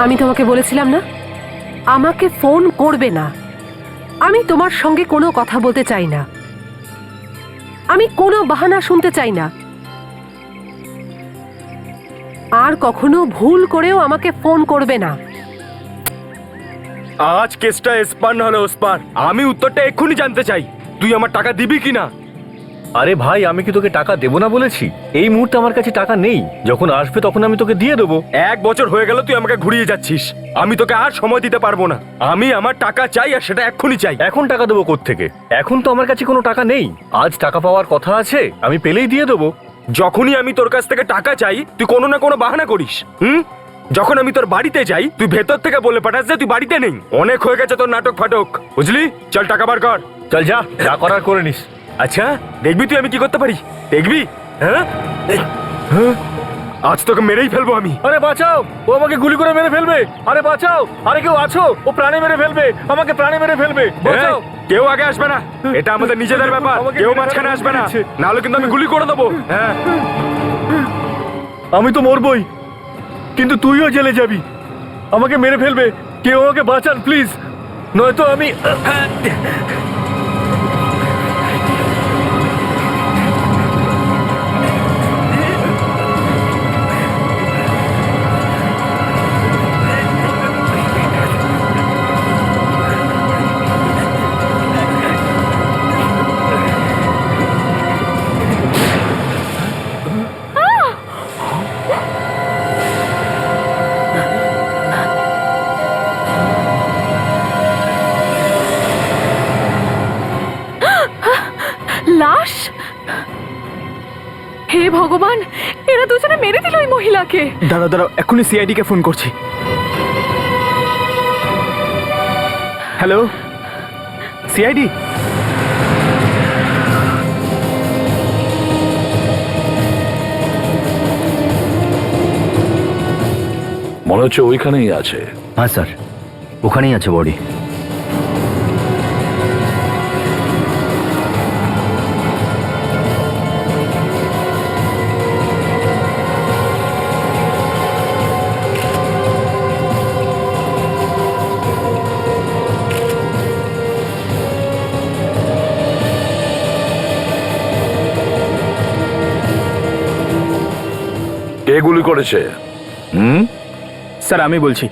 আমি তোমাকে বলেছিলাম না আমাকে ফোন করবে না। আমি তোমার সঙ্গে কোনো কথা বলতে চাই না, আমি কোনো বাহানা শুনতে চাই না। আর কখনো ভুল করেও আমাকে ফোন করবে না। আজ কেসটা এসপার না হলে ওসপার, আমি উত্তরটা এক্ষুনি জানতে চাই, তুই আমার টাকা দিবি কিনা? আরে ভাই, আমি কি তোকে টাকা দেবো না বলেছি? এই মুহূর্তে আমার কাছে টাকা নেই, যখন আসবে তখন আমি তোকে দিয়ে দেবো। 1 বছর হয়ে গেল তুই আমাকে ঘুরিয়ে যাচ্ছিস, আমি তোকে আর সময় দিতে পারবো না। আমি আমার টাকা চাই, আর সেটা এক্ষুনি চাই। এখন টাকা দেবো কোত্থেকে? এখন তো আমার কাছে কোনো টাকা নেই। আজ টাকা পাওয়ার কথা আছে, আমি পেলেই দিয়ে দেবো। যখনই আমি তোর কাছ থেকে টাকা চাই তুই কোনো না কোনো বাহানা করিস। যখন আমি তোর বাড়িতে যাই তুই ভেতর থেকে বলে পাঠাস যে তুই বাড়িতে নেই। অনেক হয়ে গেছে তোর নাটক ফাটক, বুঝলি? চল টাকা বার কর। চল যা, যা করার করে নিস। আচ্ছা দেখবি তুই আমি কি করতে পারি, দেখবি। হ্যাঁ হ্যাঁ, আজ তোকে মেরেই ফেলবো আমি। আরে বাঁচাও, ও আমাকে গুলি করে মেরে ফেলবে। আরে বাঁচাও, আরে কেউ আছো? ও প্রাণে মেরে ফেলবে, আমাকে প্রাণে মেরে ফেলবে। বাঁচাও। কেউ আগে আসবে না, এটা আমাদের নিজেদের ব্যাপার। কেউ মাঝখানে আসবে না, নাহলে কিন্তু আমি গুলি করে দেবো। হ্যাঁ, আমি তো মরবই, কিন্তু তুইও জেলে যাবি। আমাকে মেরে ফেলবে, কেউ আমাকে বাঁচান প্লিজ, নয়তো আমি। লাশ! হে ভগবান, এরা দুজনে মেরে দিল ওই মহিলাকে। দাঁড়াও দাঁড়াও, এখনই সিআইডি কে ফোন করছি। Hello CID. মনে হচ্ছে ওইখানেই আছে। হ্যাঁ স্যার, ওখানেই আছে বডি। কে গুলি করেছে? স্যার আমি বলছি।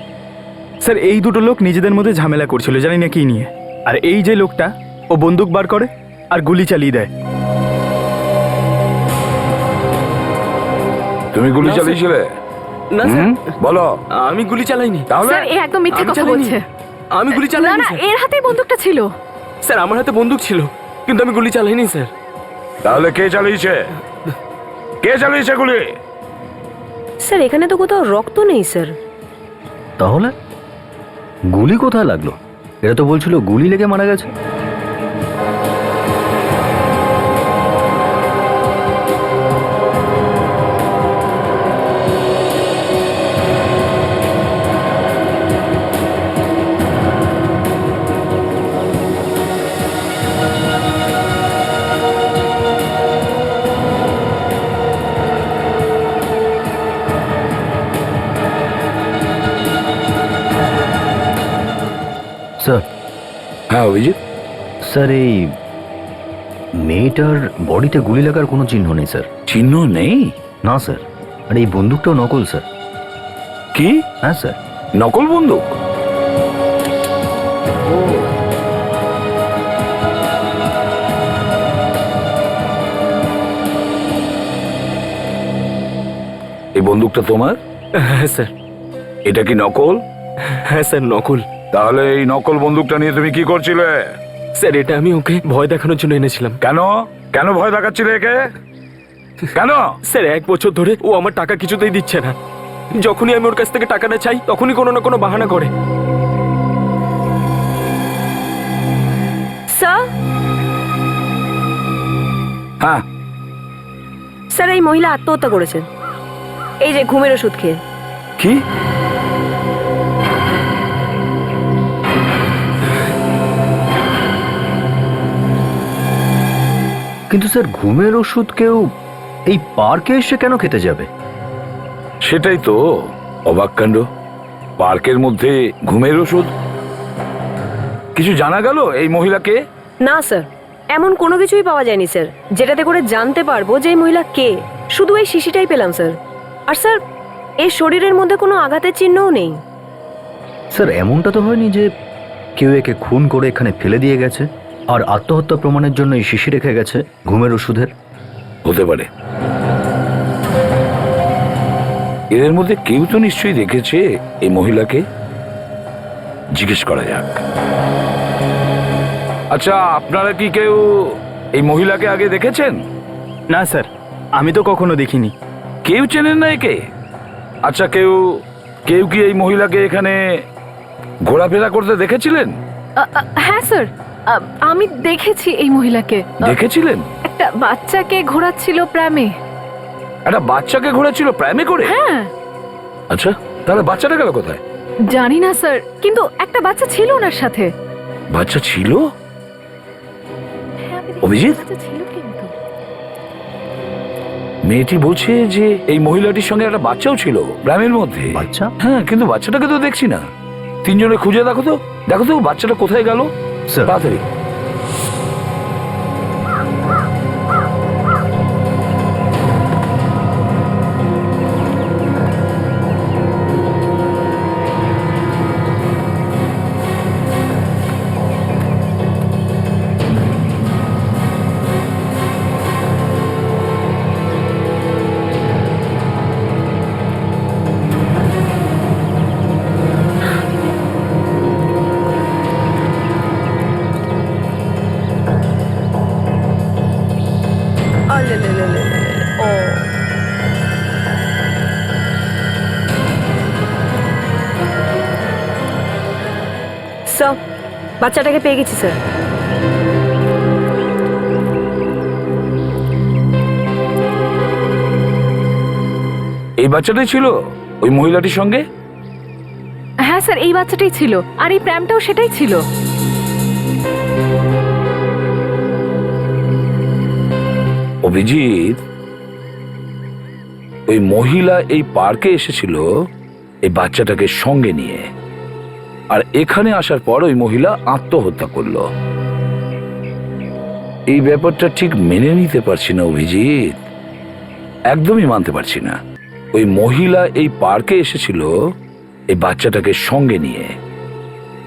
স্যার এই দুটো লোক নিজেদের মধ্যে ঝামেলা করছিল, জানি না কি নিয়ে। আর এই যে লোকটা, ও বন্দুক বার করে আর গুলি চালিয়ে দেয়। তুমি গুলি চালিয়েছিলে? না স্যার, বলো। আমি গুলি চালাইনি। তাহলে স্যার, এ একদম মিথ্যে আমি কথা চালাইনি। বলছে। আমি গুলি না চালাইনি না, স্যার। এর হাতেই বন্দুকটা ছিল। স্যার আমার হাতে বন্দুক ছিল, কিন্তু আমি গুলি চালাইনি স্যার। তাহলে কে চালিয়েছে? কে চালিয়েছে গুলি? স্যার এখানে তো কোথাও রক্ত নেই স্যার। তাহলে গুলি কোথায় লাগলো? এরা তো বলছিল গুলি লেগে মারা গেছে। স্যার। হ্যাঁ অভিজিৎ। স্যার এই মেয়েটার বডিতে গুলি লাগার কোনো চিহ্ন নেই স্যার। চিহ্ন নেই? না স্যার, আর এই বন্দুকটাও নকল স্যার। কি? হ্যাঁ স্যার। নকল বন্দুক? এই বন্দুকটা তোমার? হ্যাঁ স্যার। এটা কি নকল? হ্যাঁ স্যার, নকল। তাহলে এই নকল বন্দুকটা নিয়ে তুমি কি করছিলে? স্যার এটা আমি ওকে ভয় দেখানোর জন্য এনেছিলাম। কেন? কেন ভয় দেখাচ্ছিলে একে? কেন? স্যার 1 বছর ধরে ও আমার টাকা কিছুতেই দিচ্ছে না। যখনই আমি ওর কাছ থেকে টাকাটা চাই তখনই কোনো না কোনো বাহানা করে। স্যার, হ্যাঁ। স্যার এই মহিলা আত্মহত্যা করেছেন, এই যে ঘুমের ওষুধ খেয়ে। কি? কিন্তু স্যার ঘুমের ওষুধ কেউ এই পার্কে এসে কেন খেতে যাবে? সেটাই তো অবাক কাণ্ড। পার্কের মধ্যে ঘুমের ওষুধ? কিছু জানা গেল এই মহিলাকে? না স্যার, এমন কোনো কিছুই পাওয়া যায়নি স্যার, যেটাতে করে জানতে পারবো যে এই মহিলা কে। শুধু এই শিশিটাই পেলাম স্যার। আর স্যার, এর শরীরের মধ্যে কোনো আঘাতের চিহ্নও নেই। স্যার এমনটা তো হয়নি যে কেউ একে খুন করে এখানে ফেলে দিয়ে গেছে আর আত্মহত্যা প্রমাণের জন্য এই শিশি রেখে গেছে ঘুমের ওষুধের? হতে পারে। এদের মধ্যে কেউ তো নিশ্চয়ই দেখেছে এই মহিলাকে। জিজ্ঞেস করা যাক। আচ্ছা, আপনারা কি কেউ এই মহিলাকে আগে দেখেছেন? না স্যার, আমি তো কখনো দেখিনি। কেউ চেনেন না একে? আচ্ছা, কেউ কেউ কি এই মহিলাকে এখানে ঘোরাফেরা করতে দেখেছিলেন? হ্যাঁ স্যার, আমি দেখেছি এই মহিলাকে। দেখেছিলেন? একটা বাচ্চাকে ঘোরাচ্ছিল প্রামে। একটা বাচ্চাকে ঘোরাচ্ছিল প্রামে করে? হ্যাঁ। আচ্ছা, তাহলে বাচ্চাটা গেল কোথায়? জানি না স্যার, কিন্তু একটা বাচ্চা ছিল ওনার সাথে। বাচ্চা ছিল? হ্যাঁ, আমি দেখেছি, অভিজিৎ? বাচ্চা ছিল কিন্তু। মেয়েটি বলছে যে এই মহিলাটির সঙ্গে একটা বাচ্চাও ছিল গ্রামের মধ্যে। বাচ্চা? হ্যাঁ, কিন্তু বাচ্চাটাকে তো দেখছি না। তিনজনে খুঁজে দেখো তো, দেখো তো বাচ্চাটা কোথায় গেল। স্যার। তাড়াতাড়ি। স্যার, বাচ্চাটাকে পেয়ে গেছি স্যার। এই বাচ্চাটাই ছিল ওই মহিলাটির সঙ্গে? হ্যাঁ স্যার, এই বাচ্চাটাই ছিল, আর এই প্র্যামটাও সেটাই ছিল। অভিজিৎ, ওই মহিলা এই পার্কে এসেছিল এই বাচ্চাটাকে সঙ্গে নিয়ে, আর এখানে আসার পর ওই মহিলা আত্মহত্যা করলো। এই ব্যাপারটা ঠিক মেনে নিতে পারছি না অভিজিৎ, একদমই মানতে পারছি না। ওই মহিলা এই পার্কে এসেছিল এই বাচ্চাটাকে সঙ্গে নিয়ে,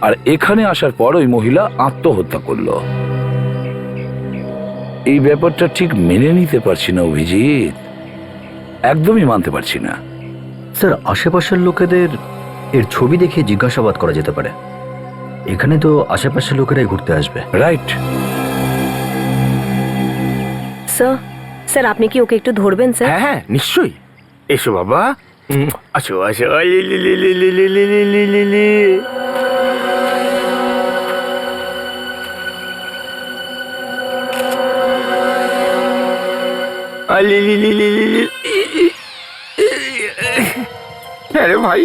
আর এখানে আসার পর ওই মহিলা আত্মহত্যা করলো। এই ব্যাপারটা ঠিক মেনে নিতে পারছি না অভিজিৎ, একদমই মানতে পারছি না। স্যার আশেপাশের লোকেদের এর ছবি দেখে জিজ্ঞাসাবাদ করা যেতে পারে। এখানে তো আশেপাশের লোকেরাই ঘুরতে আসবে। রাইট। স্যার, স্যার আপনি কি ওকে একটু ধরবেন স্যার? হ্যাঁ হ্যাঁ, নিশ্চয়ই। এসো বাবা, আসো আসো। লি, লি, লি, লি, লি, লি, লি, লি, লি, লি, লি। লি, লি, লি, লি, লি, লি। আরে ভাই,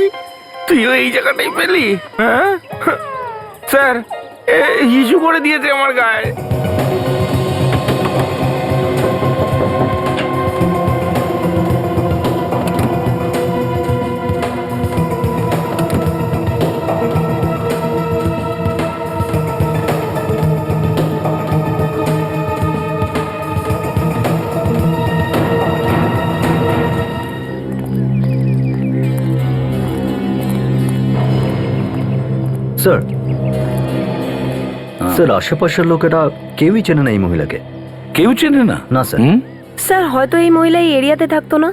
তুইও এই জায়গাটাই পেলি? হ্যাঁ স্যার, হিসু করে দিয়েছে আমার গায়ে। স্যার, স্যার আশেপাশের লোকেরা কেউই চেনে না এই মহিলাকে। কেউ চেনে না? না স্যার। স্যার, হয়তো এই মহিলা এই এরিয়াতে থাকতো না।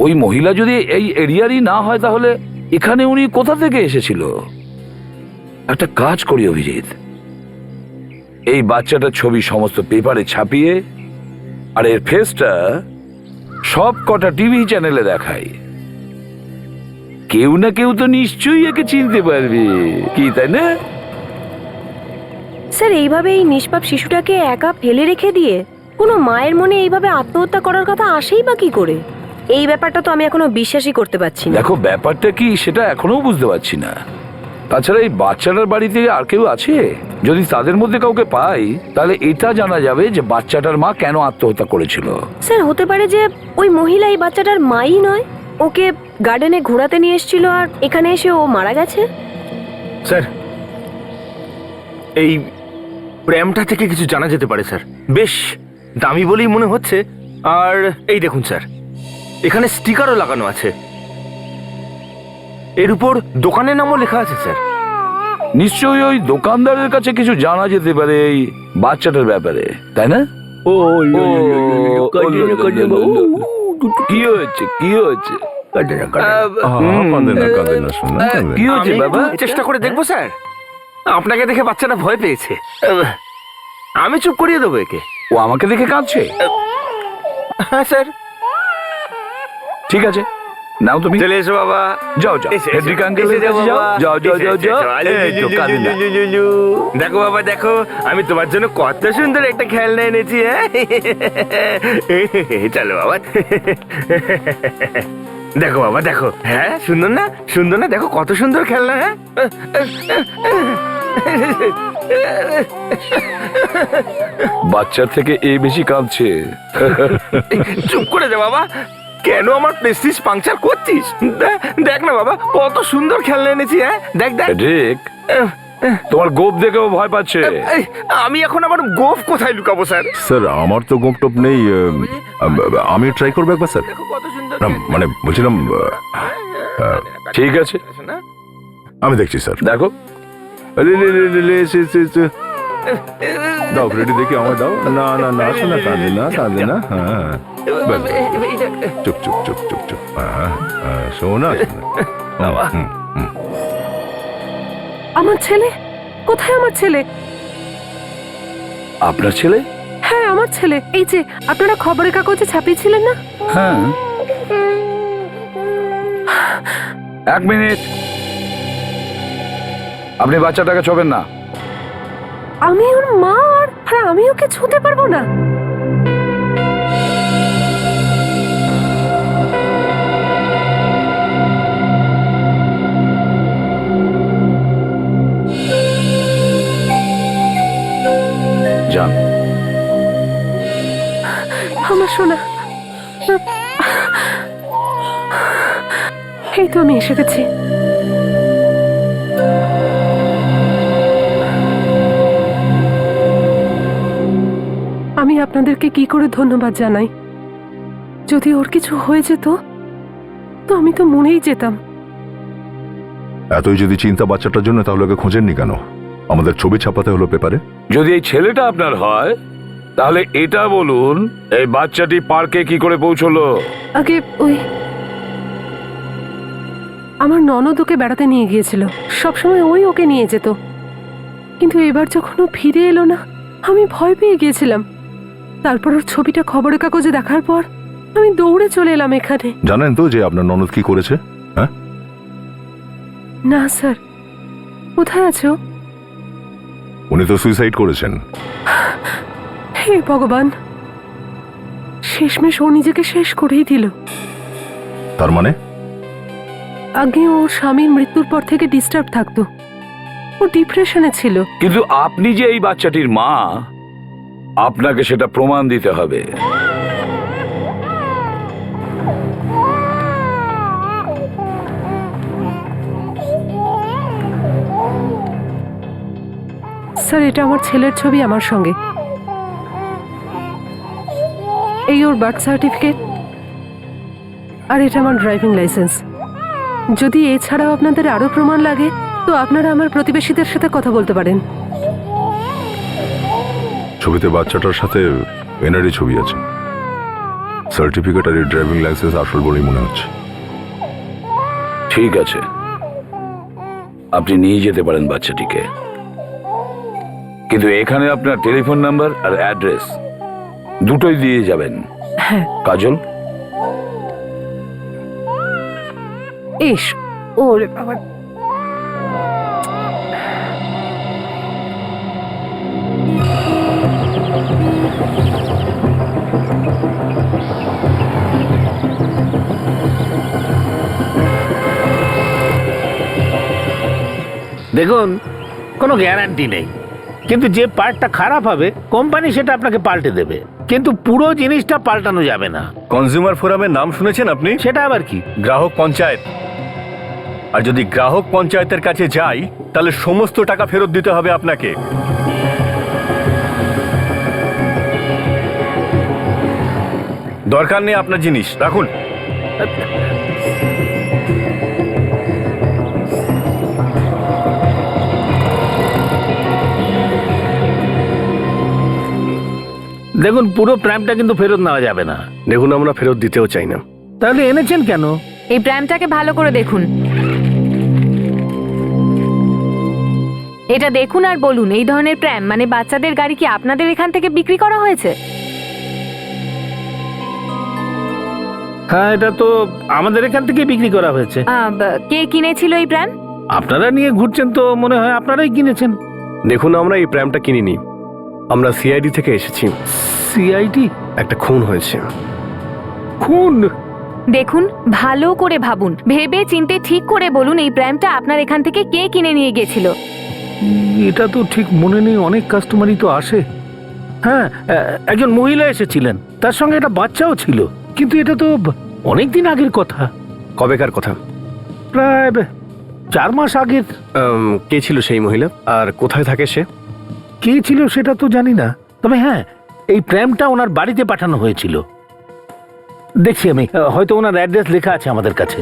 ওই মহিলা যদি এই এরিয়ারই না হয় তাহলে এখানে উনি কোথা থেকে এসেছিল? একটা কাজ করি অভিজিৎ, এই বাচ্চাটার ছবি সমস্ত পেপারে ছাপিয়ে আর এর ফেসটা সব কটা টিভি চ্যানেলে দেখাই। কেউ না কেউ তো নিশ্চয়ই একে চিনতে পারবে, কি তাই না? স্যার, এইভাবে এই নিষ্পাপ শিশুটাকে একা ফেলে রেখে দিয়ে কোনো মায়ের মনে এইভাবে আত্মহত্যা করার কথা আসেই বা কি করে? এই ব্যাপারটা তো আমি এখনো বিশ্বাসই করতে পারছি না। দেখো, ব্যাপারটা কি সেটা এখনো বুঝতে পারছি না। তাছাড়া এই বাচ্চাটার বাড়িতে আর কেউ আছে? যদি তাদের মধ্যে কাউকে পাই তাহলে এটা জানা যাবে যে বাচ্চাটার মা কেন আত্মহত্যা করেছিল। স্যার, হতে পারে যে ওই মহিলা এই বাচ্চাটার মাই নয়, ওকে গার্ডেনে ঘোরাতে নিয়ে এসেছিল আর এখানে এসে ও মারা গেছে? স্যার, এই প্রেমটা থেকে কিছু জানা যেতে পারে স্যার। বেশ দামি বলেই মনে হচ্ছে। আর এই দেখুন স্যার, এখানে স্টিকারও লাগানো আছে, এর উপর দোকানের নামও লেখা আছে স্যার। নিশ্চয়ই ওই দোকানদারের কাছে কিছু জানা যেতে পারে এই বাচ্চাটার ব্যাপারে, তাই না? কি হয়েছে, কি হয়েছে? কি হয়েছে বাবা? চেষ্টা করে দেখবো স্যার। আপনাকে দেখে বাচ্চাটা ভয় পেয়েছে, আমি চুপ করিয়ে দেবো একে। ও আমাকে দেখে কাঁদছে? হ্যাঁ স্যার। ঠিক আছে, নাও তুমি চলে এসো বাবা। যাও যাও, এসে, হেডরিক এসে, আঙ্কেলের এসে কাছে যাও, বাবা। যাও যাও এসে, যাও এসে, যাও। এসে, এই তো, কাঁদে না। দেখো বাবা দেখো, আমি তোমার জন্য কত সুন্দর একটা খেলনা এনেছি। হ্যাঁ চলো বাবা। দেখো বাবা দেখো, হ্যাঁ সুন্দর না, সুন্দর না? দেখো কত সুন্দর খেলনা। হ্যাঁ বাচ্চার থেকে এই বেশি কাঁদছে। চুপ করে যা বাবা, কেন আমার প্রেস্টিজ পাংচার করছিস? দেখ না বাবা কত সুন্দর খেলনা এনেছি। হ্যাঁ দেখ দেখ। হেডরিক, তোমার গোপ দেখেও ভয় পাচ্ছে। এই, আমি এখন আবার গোফ কোথায় লুকাবো স্যার? স্যার আমার তো গোপ টপ নেই, আমি ট্রাই করবো একবার স্যার। দেখো কত সুন্দর। না, মানে বলছিলাম ঠিক আছে, না আমি দেখছি স্যার। দেখো। দাও রেডি দেখি আমার দাও। না না না, আসো না, কাঁদে না, কাঁদে না। হ্যাঁ ব্যাস, চুপ চুপ চুপ চুপ চুপ। হ্যাঁ হ্যাঁ, শোনা। আমার ছেলে কোথায়? আমার ছেলে? আপনার ছেলে? হ্যাঁ আমার ছেলে। এই যে আপনারা খবরের কাগজে ছাপিয়েছিলেন না? হ্যাঁ। এক মিনিট, আপনি বাচ্চাটাকে ছোবেন না। আমি ওর মা, আর আমি ওকে ছুঁতে পারবো না? যান। আমার সোনা, এই তো আমি এসে গেছি। আমি আপনাদেরকে কি করে ধন্যবাদ জানাই? যদি ওর কিছু হয়ে যেত তো আমি তো মরেই যেতাম। এতই যদি চিন্তা বাচ্চাটার জন্য, তাহলে ওকে খোঁজেননি কেন? আমাদের ছবি ছাপাতে হলো পেপারে। যদি এই ছেলেটা আপনার হয়, তাহলে এটা বলুন, এই বাচ্চাটি পার্কে কি করে পৌঁছলো? আগে ওই আমার ননদ ওকে বেড়াতে নিয়ে গিয়েছিল, সবসময় ওই ওকে নিয়ে যেত। কিন্তু এবার যখন ও ফিরে এলো না, আমি ভয় পেয়ে গিয়েছিলাম। তারপর ওর ছবিটা খবরের কাগজে দেখার পর আমি দৌড়ে চলে এলাম এখানে। জানেন তো যে আপনার ননদ কি করেছে? হ্যাঁ, না স্যার, কোথায় আছো? উনি তো সুইসাইড করেছেন। হে ভগবান, শেষমেশ ও নিজেকে শেষ করেই দিল। তার মানে? আগে ওর স্বামীর মৃত্যুর পর থেকে ডিস্টার্ব থাকতো, ও ডিপ্রেশনে ছিল। কিন্তু আপনি যে এই বাচ্চাটির মা, আপনাকে সেটা প্রমাণ দিতে হবে। স্যার, এটা আমার ছেলের ছবি আমার সঙ্গে। এই ওর বার্থ সার্টিফিকেট, আর এটা আমার ড্রাইভিং লাইসেন্স। যদি এছাড়াও আপনাদের আরো প্রমাণ লাগে তো আপনারা আমার প্রতিবেশীদের সাথে কথা বলতে পারেন। ছবিতে বাচ্চাটার সাথে এনারই ছবি আছে। সার্টিফিকেট আর ড্রাইভিং লাইসেন্স আসল বলেই মনে হচ্ছে। ঠিক আছে, আপনি নিয়ে যেতে পারেন বাচ্চাটিকে, কিন্তু এখানে আপনার টেলিফোন নাম্বার আর অ্যাড্রেস দুটোই দিয়ে যাবেন। হ্যাঁ। কাজল, এস, ওরে বাবা, দেখুন, কোনো গ্যারান্টি নেই। কিন্তু যে পার্টটা খারাপ হবে কোম্পানি সেটা আপনাকে পাল্টে দেবে, কিন্তু পুরো জিনিসটা পাল্টানো যাবে না। কনজিউমার ফোরামের নাম শুনেছেন আপনি? সেটা আবার কি? গ্রাহক পঞ্চায়েত। আর যদি গ্রাহক পঞ্চায়েতের কাছে যাই তাহলে সমস্ত টাকা ফেরত দিতে হবে আপনাকে। দরকার নেই আপনার জিনিস, রাখুন। দেখুন, পুরো প্র্যামটা কিন্তু ফেরত নেওয়া যাবে না। দেখুন, আমরা ফেরত দিতেও চাই না। তাহলে এনেছেন কেন? এই প্র্যামটাকে ভালো করে দেখুন। এটা দেখুন আর বলুন, এই ধরনের প্র্যাম মানে বাচ্চাদের গাড়ি কি আপনাদের এখান থেকে বিক্রি করা হয়েছে? হ্যাঁ, এটা তো আমাদের এখান থেকে বিক্রি করা হয়েছে। কে কিনেছিল এই প্র্যাম? আপনারা নিয়ে ঘুরছেন তো মনে হয় আপনারাই কিনেছেন। দেখুন, আমরা এই প্র্যামটা কিনিনি, আমরা সিআইডি থেকে এসেছি। সিআইডি? একটা খুন হয়েছে। খুন? দেখুন, ভালো করে ভাবুন, ভেবে চিন্তে ঠিক করে বলুন এই প্র্যামটা আপনার এখান থেকে কে কিনে নিয়ে গেছিল? এটা তো ঠিক মনে নেই, অনেক কাস্টমারই তো আসে। হ্যাঁ, একজন মহিলা এসেছিলেন, তার সঙ্গে একটা বাচ্চাও ছিল, কিন্তু এটা তো অনেক দিন আগের কথা। কবেকার কথা? প্রায় 4 মাস আগের। কে ছিল সেই মহিলা আর কোথায় থাকে সে? কে ছিল সেটা তো জানি না, তবে হ্যাঁ, এই প্র্যামটা ওনার বাড়িতে পাঠানো হয়েছিল। দেখছি আমি, হয়তো ওনার অ্যাড্রেস লেখা আছে আমাদের কাছে।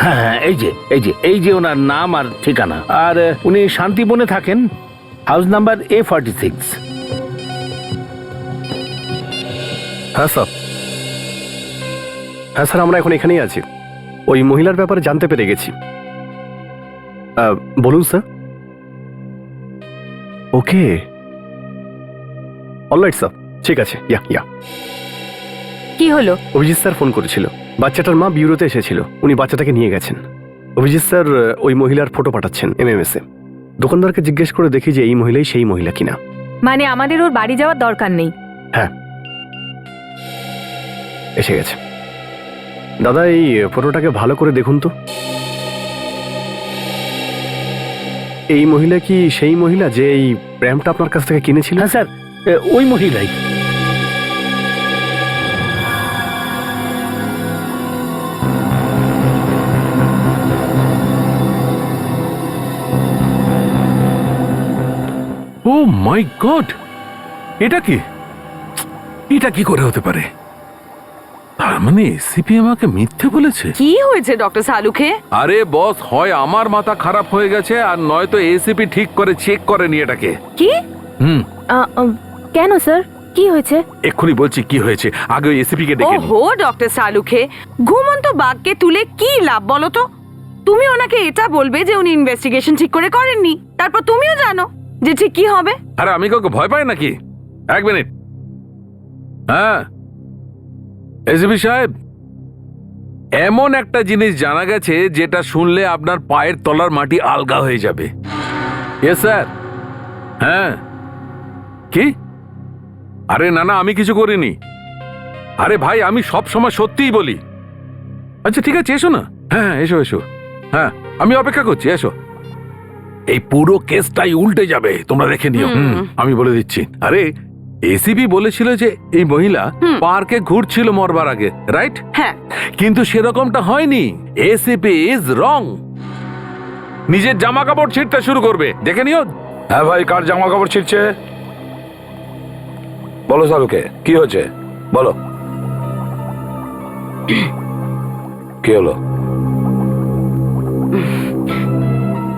হ্যাঁ, এই যে ওনার নাম আর ঠিকানা। আর উনি শান্তিবনে থাকেন, হাউস নাম্বার A46। হ্যাঁ স্যার, হ্যাঁ স্যার, আমরা এখন এখানেই আছি। ওই মহিলার ব্যাপারে জানতে পেরে গেছি। বলুন স্যার। ওকে, অলরাইট স্যার, ঠিক আছে। ইয়া কি হলো? অভিজিৎ স্যার ফোন করেছিল, বাচ্চাটার মা বিউরোতে এসেছিল, উনি বাচ্চাটাকে নিয়ে গেছেন। অভিজিৎ স্যার ওই মহিলার ফটো পাঠাচ্ছেন MMS-এ। দোকানদারকে জিজ্ঞেস করে দেখি যে এই মহিলাই সেই মহিলা কিনা। মানে আমাদের ওর বাড়ি যাওয়ার দরকার নেই? হ্যাঁ, এসে গেছে। দাদা, এই ফটোটাকে ভালো করে দেখুন তো। এই মহিলা কি সেই মহিলা যে এই প্র্যামটা আপনার কাছ থেকে কিনেছিল? হ্যাঁ স্যার, ওই মহিলাই। ও মাই গড, এটা কি করে হতে পারে? তার মানে এসিপি আমাকে মিথ্যে বলেছে? কি হয়েছে ডক্টর সালুকে? আরে বস, হয় আমার মাথা খারাপ হয়ে গেছে আর নয়তো এসিপি ঠিক করে চেক করেনি এটাকে। কি? হুম, কেন স্যার, কি হয়েছে? এক্ষুনি বলছি কি হয়েছে, আগে ওই এসিপি কে ডেকে নি। ওহো ডক্টর সালুকে, ঘুমন্ত বাঘকে তুলে কি লাভ বলো তো? তুমি ওনাকে এটা বলবে যে উনি ইনভেস্টিগেশন ঠিক করে করেননি, তারপর তুমিও জানো যে ঠিক কি হবে। আরে আমি কাউকে ভয় পাই নাকি? এক মিনিট। হ্যাঁ এসিপি সাহেব, এমন একটা জিনিস জানা গেছে যেটা শুনলে আপনার পায়ের তলার মাটি আলগা হয়ে যাবে। Yes sir. হ্যাঁ। কি? আরে না, আমি কিছু করিনি। আরে ভাই, আমি সব সময় সত্যিই বলি। আচ্ছা ঠিক আছে, এসো না। হ্যাঁ এসো। হ্যাঁ, আমি অপেক্ষা করছি, এসো। এই পুরো কেসটাই উল্টে যাবে, তোমরা দেখে নিও। আমি বলে দিচ্ছি। আরে এসিপি বলেছিল যে এই মহিলা পার্কে ঘুরছিল মরবার আগে, রাইট? হ্যাঁ, কিন্তু সেরকমটা হয়নি। ACP is wrong. নিজের জামা কাপড় ছিঁড়তে শুরু করবে, দেখে নিও। হ্যাঁ ভাই, কার জামা কাপড় ছিঁড়ছে? বলো সালুকে, কি হয়েছে বলো। কি হলো?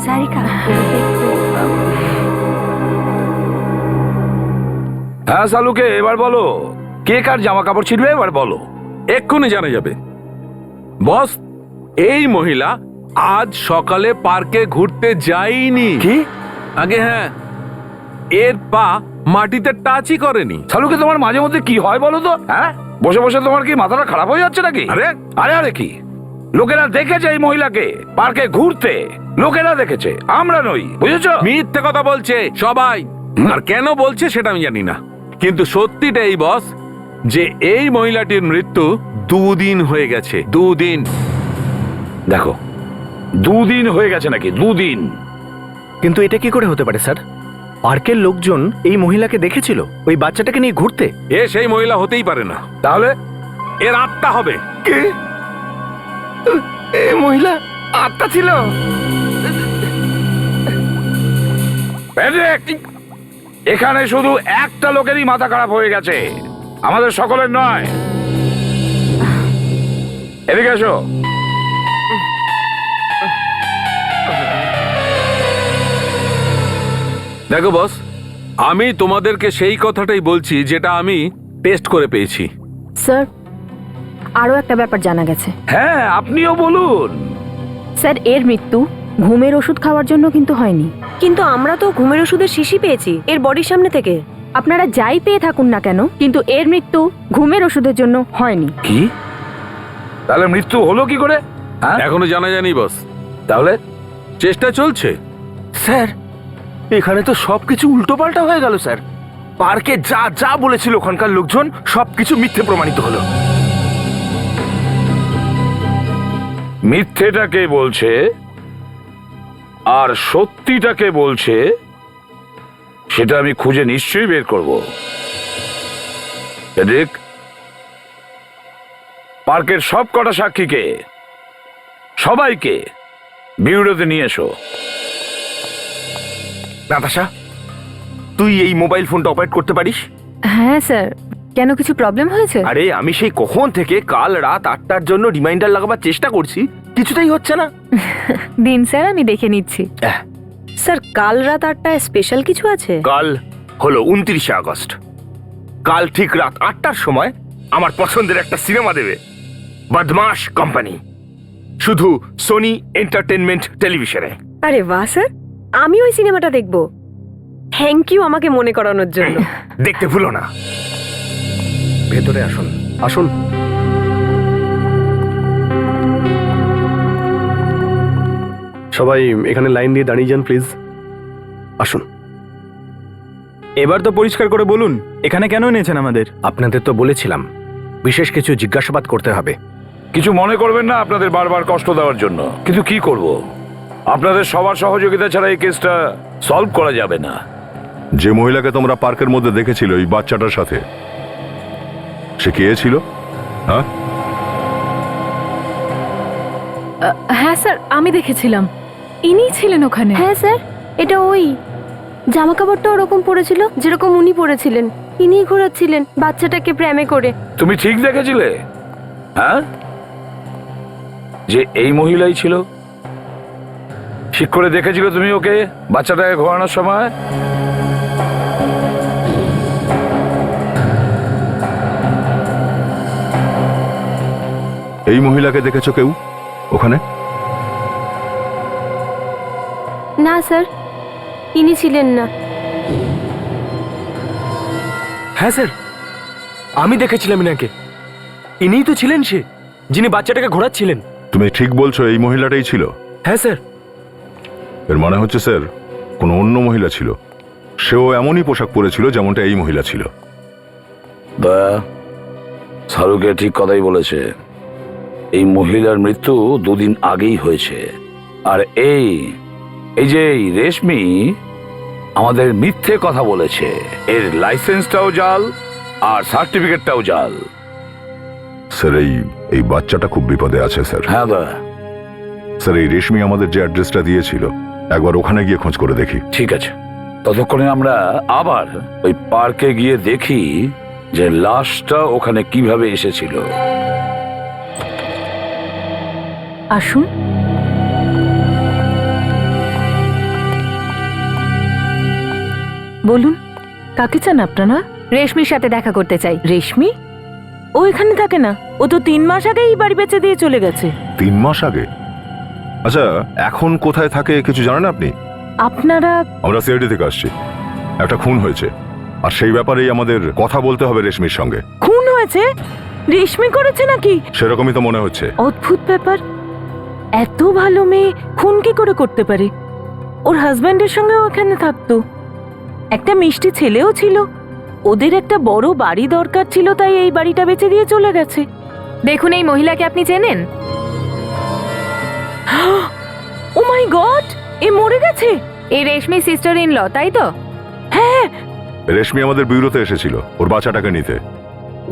সারিকা, হ্যাঁ সালুকে, এবার বলো কে কার জামা কাপড় ছিঁড়বে, এবার বলো। এক্ষুনি জানা যাবে। বস, এই মহিলা আজ সকালে পার্কে ঘুরতে যায়নি। কি? আগে হ্যাঁ, এর পা মাটিতে টাচই করেনি। সালুকে, তোমার মাঝে মধ্যে কি হয় বলো তো? হ্যাঁ, বসে বসে তোমার কি মাথাটা খারাপ হয়ে যাচ্ছে নাকি? আরে আরে কি, লোকেরা দেখেছে এই মহিলাকে পার্কে ঘুরতে, লোকেরা দেখেছে, আমরা নই, বুঝেছো? মিথ্যে কথা বলছে সবাই। আর কেন বলছে সেটা আমি জানি না, কিন্তু সত্যিটা এই বস যে এই মহিলাটির মৃত্যু 2 দিন হয়ে গেছে, 2 দিন। দেখো, 2 দিন হয়ে গেছে নাকি? 2 দিন? কিন্তু এটা কি করে হতে পারে স্যার? পার্কের লোকজন এই মহিলাকে দেখেছিল ওই বাচ্চাটাকে নিয়ে ঘুরতে। এ সেই মহিলা হতেই পারে না, তাহলে এর আত্মা হবে। মহিলা আত্মা ছিল। প্যাট্রিক, এখানে শুধু একটা লোকেরই মাথা খারাপ হয়ে গেছে, আমাদের সকলের নয়। এদিকে এসো। দেখো বস, আমি তোমাদেরকে সেই কথাটাই বলছি যেটা আমি টেস্ট করে পেয়েছি। স্যার, আরও একটা ব্যাপার জানা গেছে। হ্যাঁ, আপনিও বলুন। স্যার, এর মৃত্যু ঘুমের ওষুধ খাওয়ার জন্য কিন্তু হয়নি। কিন্তু আমরা তো ঘুমের ওষুধের শিশি পেয়েছি এর বডির সামনে থেকে। আপনারা যাই পেয়ে থাকুন না কেন, কিন্তু এর মৃত্যু ঘুমের ওষুধের জন্য হয়নি। কি? তাহলে মৃত্যু হলো কি করে? হ্যাঁ, এখনো জানা যায়নি বস, তাহলে চেষ্টা চলছে। স্যার, এখানে তো সবকিছু উল্টোপাল্টা হয়ে গেল স্যার। পার্কে যা যা বলেছিল ওখানকার লোকজন সবকিছু মিথ্যে প্রমাণিত হলো। মিথ্যেটাকে বলছে আর সত্যিটাকে বলছে সেটা আমি খুঁজে নিশ্চয়ই বের করব। দেখ, পার্কের সব কটা সাক্ষীকে সবাইকে বিউরোতে নিয়ে এসো। নাতাশা, তুই এই মোবাইল ফোনটা অপারেট করতে পারিস? হ্যাঁ স্যার, কেন কিছু প্রবলেম হয়েছে? আরে আমি সেই কখন থেকে কাল রাত 8টার জন্য রিমাইন্ডার লাগাবার চেষ্টা করছি, কিছুতেই হচ্ছে না। দিন স্যার, আমি দেখে নিচ্ছি। স্যার, কাল রাত 8টায় স্পেশাল কিছু আছে? কাল হলো 29শে আগস্ট। কাল ঠিক রাত 8টার সময় আমার পছন্দের একটা সিনেমা দেবে, বদমাশ কোম্পানি, শুধু সোনি এন্টারটেনমেন্ট টেলিভিশনে। আরে বাহ স্যার, আমি ওই সিনেমাটা দেখব। থ্যাংক ইউ আমাকে মনে করানোর জন্য। দেখতে ভুলো না। ভেতরে আসুন, আসুন। সবাই এখানে লাইন দিয়ে দাঁড়িয়ে যান প্লিজ। আসুন। এবার তো পরিষ্কার করে বলুন, এখানে কেন এনেছেন আমাদের? আপনাদের তো বলেছিলাম বিশেষ কিছু জিজ্ঞাসাবাদ করতে হবে। কিছু মনে করবেন না আপনাদের বারবার কষ্ট দেওয়ার জন্য, কিন্তু কি করব, আপনাদের সবার সহযোগিতা ছাড়া এই কেসটা সলভ করা যাবে না। যে মহিলাকে তোমরা পার্কের মধ্যে দেখেছিল ওই বাচ্চাটার সাথে, সে কে ছিল? হ্যাঁ, হ্যাঁ স্যার, আমি দেখেছিলাম, ইনিই ছিলেন ওখানে। হ্যাঁ স্যার, এটা ওই জামা কাপড়টা ওরকম পরেছিল যেরকম উনি পরেছিলেন। ইনিই ঘোরাচ্ছিলেন বাচ্চাটাকে প্রেমে করে। তুমি ঠিক দেখেছিলে? হ্যাঁ, যে এই মহিলাই ছিল? ঠিক করে দেখেছিল তুমি ওকে বাচ্চাটাকে ঘোরানোর সময়? এই মহিলাকে দেখেছো কেউ ওখানে? না স্যার, ইনি ছিলেন না। হ্যাঁ স্যার, আমি দেখেছিলাম ইনাকে। ইনিই তো ছিলেন সে, যিনি বাচ্চাটাকে ঘোরাচ্ছিলেন। তুমি ঠিক বলছো, এই মহিলাটাই ছিল? হ্যাঁ স্যার। এর মানে হচ্ছে স্যার কোনো অন্য মহিলা ছিল, সেও এমনই পোশাক পরেছিল যেমনটা এই মহিলা ছিল। শাহরুখে ঠিক কথাই বলেছে, এই মহিলার মৃত্যু 2 দিন আগেই হয়েছে। আর এই যে রেশমি আমাদের মিথ্যে কথা বলেছে, এর লাইসেন্সটাও জাল আর সার্টিফিকেটটাও জাল। স্যার এই বাচ্চাটা খুব বিপদে আছে স্যার। হ্যাঁ দা, স্যার এই রেশমি আমাদের যে অ্যাড্রেসটা দিয়েছিল, একবার ওখানে গিয়ে খোঁজ করে দেখি। ঠিক আছে, ততক্ষণে আমরা আবার ওই পার্কে গিয়ে দেখি যে লাশটা ওখানে কিভাবে এসেছিল। আসুন। বলুন, কাকে চান আপনারা? রেশমির সাথে দেখা করতে চাই। রেশমি? ও এখানে থাকে না, ও তো 3 মাস আগেই এই বাড়ি বেচে দিয়ে চলে গেছে। 3 মাস আগে? আচ্ছা, এখন কোথায় থাকে কিছু জানেন আপনি? আপনারা? আমরা সিআইডি থেকে আসছি। একটা খুন হয়েছে, আর সেই ব্যাপারেই আমাদের কথা বলতে হবে রেশমির সঙ্গে। খুন হয়েছে? রেশমি করেছে নাকি? সেরকমই তো মনে হচ্ছে। অদ্ভুত ব্যাপার, এত ভালো মেয়ে খুন কি করে করতে পারে? ওর হাজবেন্ডের সঙ্গেও ওখানে থাকতো, একটা মিষ্টি ছেলেও ছিল। ওদের একটা বড় বাড়ি দরকার ছিল, তাই এই বাড়িটা বেচে দিয়ে চলে গেছে। দেখুন, এই মহিলাকে আপনি চেনেন? ও মাই গড, এ মরে গেছে। এই রেশমি সিস্টার ইন ল, তাই তো? হ্যাঁ, রেশমি আমাদের ব্যুরোতে এসেছিল ওর বাচ্চাটাকে নিতে।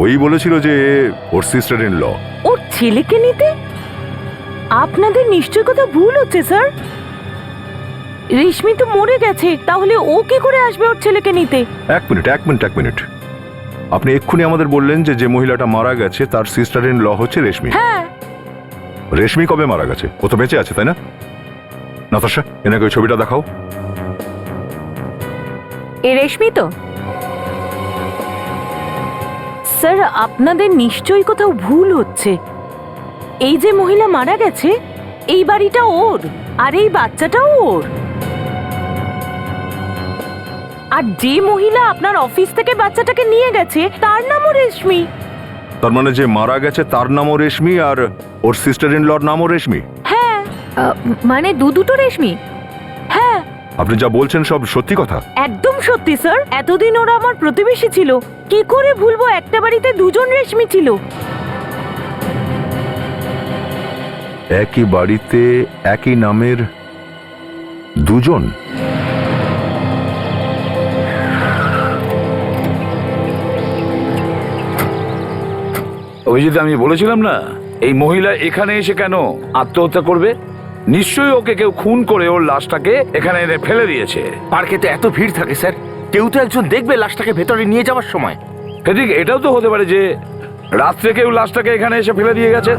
ওই বলেছিল যে ওর সিস্টার ইন ল। ওর ছেলেকে নিতে? আপনাদের নিশ্চয় কথা ভুল হচ্ছে স্যার। রেশমি তো মরে গেছে, তাহলে ও কি করে আসবে ওর ছেলেকে নিতে? এক মিনিট। আপনি এক্ষুনি আমাদের বললেন যে যে মহিলাটা মারা গেছে তার সিস্টার ইন ল হচ্ছে রেশমি। হ্যাঁ। রেশমি কবে মারা গেছে? ও তো বেঁচে আছে, তাই না? নাতাশা, এনাকে ওই ছবিটা দেখাও। এই রেশমি তো? স্যার, আপনাদের নিশ্চয়ই কোথাও ভুল হচ্ছে। এই যে মহিলা মারা গেছে, এই বাড়িটা ওর, আর এই বাচ্চাটাও ওর। আর যে মহিলা আপনার অফিস থেকে বাচ্চাটাকে নিয়ে গেছে তার নামও রেশমি। তার মানে যে মারা গেছে তার নামও রেশমি আর ওর সিস্টার ইন লর নামও রেশমি? হ্যাঁ। মানে দুটো রেশমি? হ্যাঁ, আপনি যা বলছেন সব সত্যি কথা? একদম সত্যি স্যার। এতদিন ওরা আমার প্রতিবেশী ছিল, কি করে ভুলবো একটা বাড়িতে দুজন রেশমি ছিল। একই বাড়িতে একই নামের দুজন? অভিজিৎ, আমি বলেছিলাম না এই মহিলা এখানে এসে কেন আত্মহত্যা করবে? নিশ্চয়ই ওকে কেউ খুন করে ওর লাশটাকে এখানে এনে ফেলে দিয়েছে। পার্কে তো এত ভিড় থাকে স্যার, কেউ তো একজন দেখবে লাশটাকে ভেতরে নিয়ে যাওয়ার সময়। ঠিক এটাও তো হতে পারে যে রাত্রে কেউ লাশটাকে এখানে এসে ফেলে দিয়ে গেছে।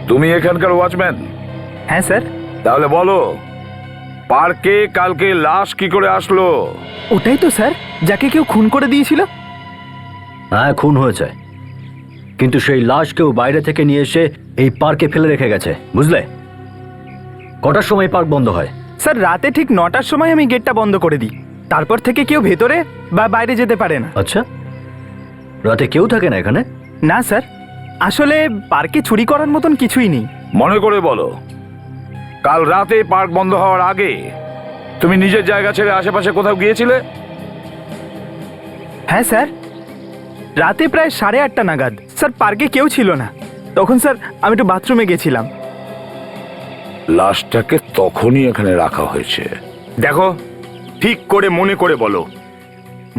তুমি এখানকার ওয়াচম্যান? হ্যাঁ স্যার। তাহলে বলো, পার্কে কালকে লাশ কি করে আসলো? ওটাই তো স্যার, যাকে কেউ খুন করে দিয়েছিল। হ্যাঁ, খুন হয়েছে, কিন্তু সেই লাশ কেউ বাইরে থেকে নিয়ে এসে এই পার্কে ফেলে রেখে গেছে, বুঝলে? কটার সময় পার্ক বন্ধ হয়? স্যার, রাতে ঠিক 9টার সময় আমি গেটটা বন্ধ করে দিই। তারপর থেকে কেউ ভেতরে বা বাইরে যেতে পারে না। আচ্ছা, রাতে কেউ থাকে না এখানে? না স্যার, আসলে পার্কে চুরি করার মতন কিছুই নেই। মনে করে বলো, কাল রাতে পার্ক বন্ধ হওয়ার আগে তুমি নিজের জায়গা ছেড়ে আশেপাশে কোথাও গিয়েছিলে? হ্যাঁ স্যার, রাতে প্রায় 8:30 নাগাদ স্যার পার্কে কেউ ছিল না। তখন স্যার আমি একটু বাথরুমে গেছিলাম। লাশটাকে তখনই এখানে রাখা হয়েছে। দেখো, ঠিক করে মনে করে বলো,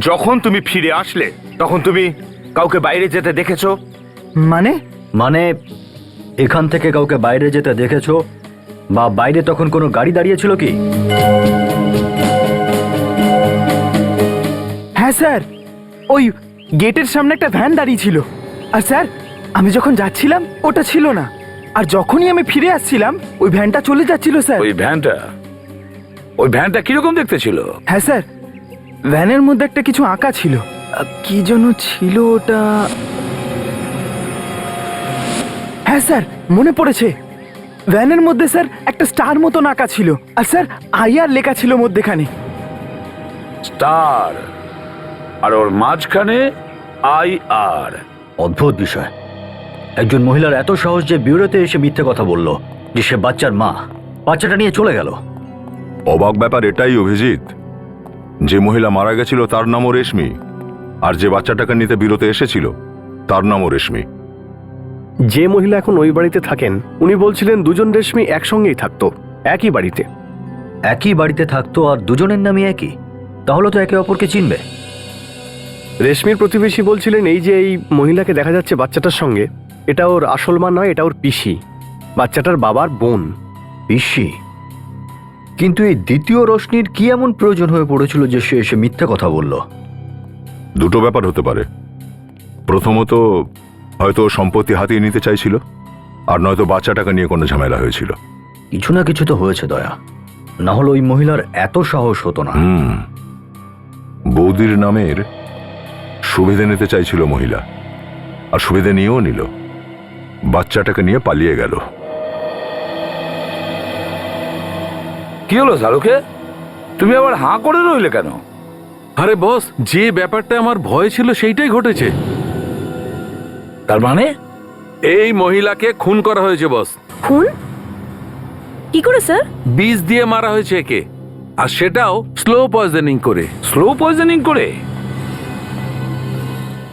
যখন তুমি ফিরে আসলে তখন তুমি কাউকে বাইরে যেতে দেখেছো? মানে এখান থেকে কাউকে বাইরে যেতে দেখেছো? বা বাইরে তখন কোনো গাড়ি দাঁড়িয়ে ছিল কি? হ্যাঁ স্যার, ওই গেটের সামনে একটা ভ্যান দাঁড়িয়ে ছিল। আর স্যার, আমি যখন যাচ্ছিলাম ওটা ছিল না, আর যখনই আমি ফিরে আসছিলাম ওই ভ্যানটা চলে যাচ্ছিল স্যার। ওই ভ্যানটা কিরকম দেখতে ছিল? হ্যাঁ স্যার, ভ্যানের মধ্যে একটা কিছু আঁকা ছিল। কি যেন ছিল ওটা? হ্যাঁ স্যার, মনে পড়েছে। ভ্যানের মধ্যে স্যার একটা স্টার মতন আঁকা ছিল, আর স্যার আইআর লেখা ছিল মধ্যেখানে। স্টার, আর ওর মাঝখানে IR। অদ্ভুত বিষয়, একজন মহিলার এত সাহস যে ব্যুরোতে এসে মিথ্যে কথা বলল যে সে বাচ্চার মা, বাচ্চাটা নিয়ে চলে গেল। অবাক ব্যাপার এটাই অভিজিৎ, যে মহিলা মারা গেছিল তার নামও রেশমি, আর যে বাচ্চাটাকে নিতে বিরতে এসেছিল তার নামও রেশমি। যে মহিলা এখন ওই বাড়িতে থাকেন উনি বলছিলেন দুজন রেশমি একসঙ্গেই থাকতো, একই বাড়িতে। একই বাড়িতে থাকতো আর দুজনের নামই একই, তাহলে তো একে অপরকে চিনবে। রেশমির প্রতিবেশী বলছিলেন এই যে এই মহিলাকে দেখা যাচ্ছে বাচ্চাটার সঙ্গে, এটা ওর আসল মা নয়, এটা ওর পিসি, বাচ্চাটার বাবার বোন। পিসি? কিন্তু এই দ্বিতীয় রোশনির কি এমন প্রয়োজন হয়ে পড়েছিল যে সে এসে মিথ্যে কথা বলল? দুটো ব্যাপার হতে পারে। প্রথমত, হয়তো সম্পত্তি হাতিয়ে নিতে চাইছিল, আর নয়তো বাচ্চাটাকে নিয়ে কোনো ঝামেলা হয়েছিল। কিছু না কিছু তো হয়েছে দয়া, না হলে ওই মহিলার এত সাহস হতো না। বৌদির নামের সুবিধে নিতে চাইছিল মহিলা, আর সুবিধে নিয়েও নিল, বাচ্চাটাকে নিয়ে পালিয়ে গেল। কি হলো শাহরুখে, তুমি আবার হাঁ করে রইলে কেন? আরে বস, যে ব্যাপারটা আমার ভয় ছিল সেইটাই ঘটেছে। তার মানে এই মহিলাকে খুন করা হয়েছে বস। খুন কি করে স্যার? বিষ দিয়ে মারা হয়েছে একে, আর সেটাও স্লো পয়জনিং করে। স্লো পয়জনিং করে?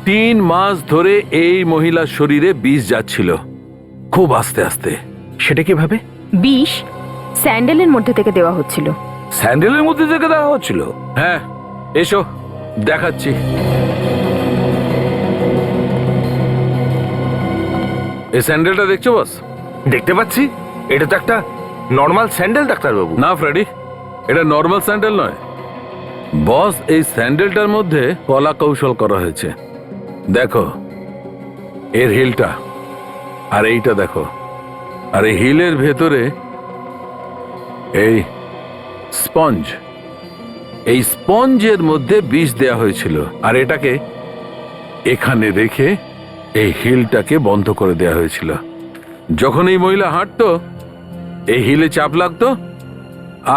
3 মাস ধরে এই মহিলার শরীরে বিষ যাচ্ছিল, খুব আস্তে আস্তে। সেটা কিভাবে? বিষ স্যান্ডেলের মধ্যে থেকে দেওয়া হচ্ছিল। স্যান্ডেলের মধ্যে থেকে দেওয়া হচ্ছিল? হ্যাঁ, এসো দেখাচ্ছি। এই স্যান্ডেলটা দেখছো বস? দেখতে পাচ্ছি, এটা তো একটা নর্মাল স্যান্ডেল ডাক্তারবাবু। না ফ্রেডি, এটা নর্মাল স্যান্ডেল নয় বস। এই স্যান্ডেলটার মধ্যে কলা কৌশল করা হয়েছে। দেখো এর হিলটা, আর এইটা দেখো, আর এই হিলের ভেতরে এই স্পঞ্জ, এই স্পঞ্জের মধ্যে বিষ দেয়া হয়েছিল, আর এটাকে এখানে রেখে এই হিলটাকে বন্ধ করে দেয়া হয়েছিল। যখন এই মহিলা হাঁটতো, এই হিলে চাপ লাগতো,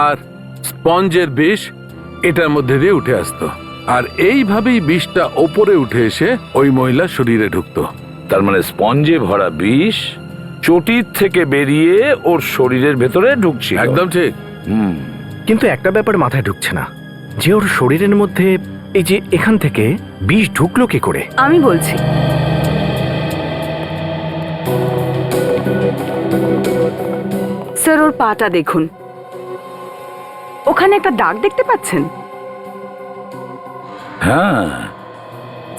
আর স্পঞ্জের বিষ এটার মধ্যে দিয়ে উঠে আসতো, আর এইভাবেই বিষটা ওপরে উঠে এসে ওই মহিলার শরীরে ঢুকতো। তার মানে স্পঞ্জে ভরা বিষ চটির থেকে বেরিয়ে ওর শরীরের ভেতরে ঢুকছিল। একদম ঠিক। কিন্তু একটা ব্যাপার মাথায় ঢুকছে না, যে ওর শরীরের মধ্যে এই যে এখান থেকে বিষ ঢুকলো কি করে? আমি বলছি। স্যার, ওর পাটা দেখুন, ওখানে একটা দাগ দেখতে পাচ্ছেন? হ্যাঁ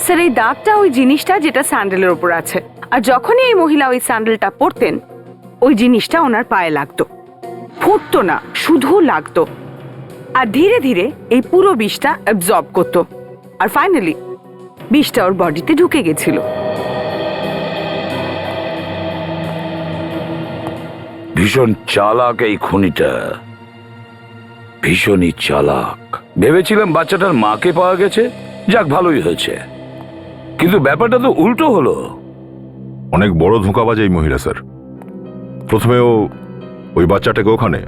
স্যার, এই দাগটা ওই জিনিসটা যেটা স্যান্ডেলের ওপর আছে, আর যখনই এই মহিলা ওই স্যান্ডেলটা পরতেন, ওই জিনিসটা ওনার পায়ে লাগতো। ফুটতো না, শুধু লাগতো, আর ধীরে ধীরে এই পুরো বিষটা অ্যাবজর্ব করতো, আর ফাইনালি বিষটা ওর বডিতে ঢুকে গেছিল। ভীষণ চালাক এই খুনিটা, ভীষণই চালাক। ভেবেছিলাম বাচ্চাটার মাকে পাওয়া গেছে, যাক ভালোই হয়েছে, কিন্তু ব্যাপারটা তো উল্টো হলো। অনেক বড় ধোঁকাবাজ এই মহিলা স্যার। প্রথমে ও ওই বাচ্চাটাকে ওখানে